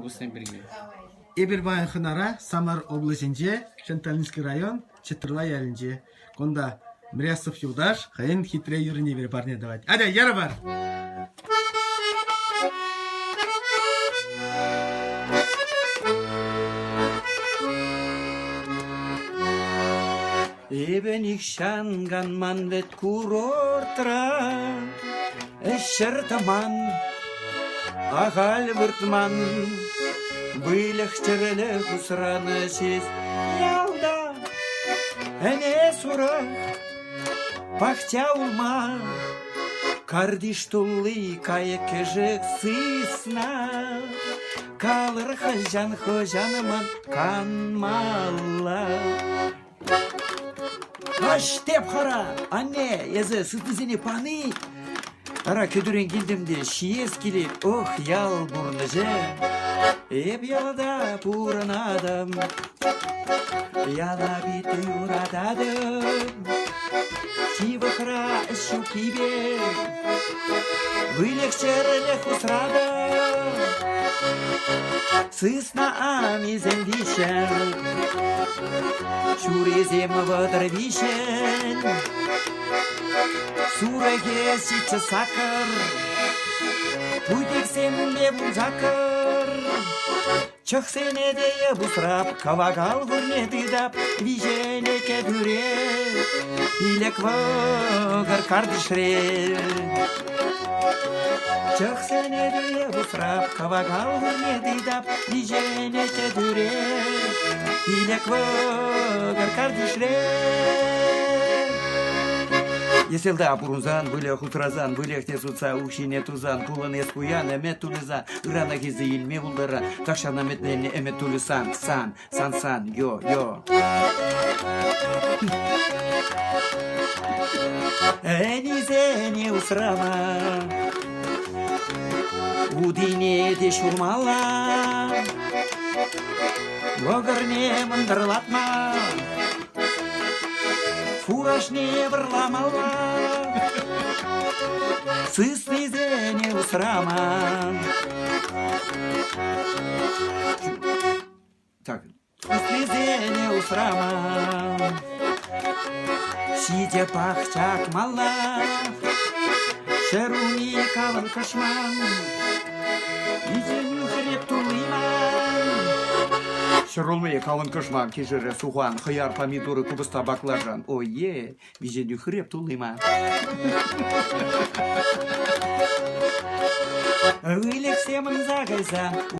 облыстан берген. Эбербайн хынара Самар областинче, Шенталинский район, Четырлай ялинче. Конда Мрясов Юлдаш, хайын хитрей юрыне бер парне давать. Ада, яра бар! Эбен икшанган манвет курортра, эшертаман, агаль выртман, былых черлых усраны сез, ялда, эне сура, пахтя улма, кардиш тулы кайык кежек сысна, калыр хожаныман канмалла. Аштеп хара, анне, езі сытызене паны. Ара көдірен келдімде шиес келет, ох, ял бұрныжы. Эп ялда пурын адам, яла биті урададым. Тивықра үшу кибе, вылекшерлік усрадым. Сысна амизен вишен, шурезем вадыр вишен. Суреге сичі сакыр, пуйтексен лебун закыр. Чықсене дeye бусрап, кавагал вырнеды дап, виженеке дүре, илек вағыр кардышре. Чықсене дeye бусрап, кавагал вырнеды дап, виженеке дүре, илек вағыр кардышре. Еселді апурузан, бөлек ұтразан, бөлек тесуца, ұқшине тузан, кулын ескуян, әмет тулызан, ұрана кезі илме бұлдыра, тақшан әметнені әмет тулысан, сан, йо. Әнізене ұсырама, удине де шурмала, оғырне мұндырлатма, фурашне бірламала, сыснезене усрама. Так, сыснезене усрама, шиде пахчак мала, шеруни калын кашман, изеню хреб тулыман. Шырылмай калын кышман, кежірі суған, хыяр, помидоры, кубыста баклажан. Ой-е, везеню хреб тулыма. Өлексемін загайза.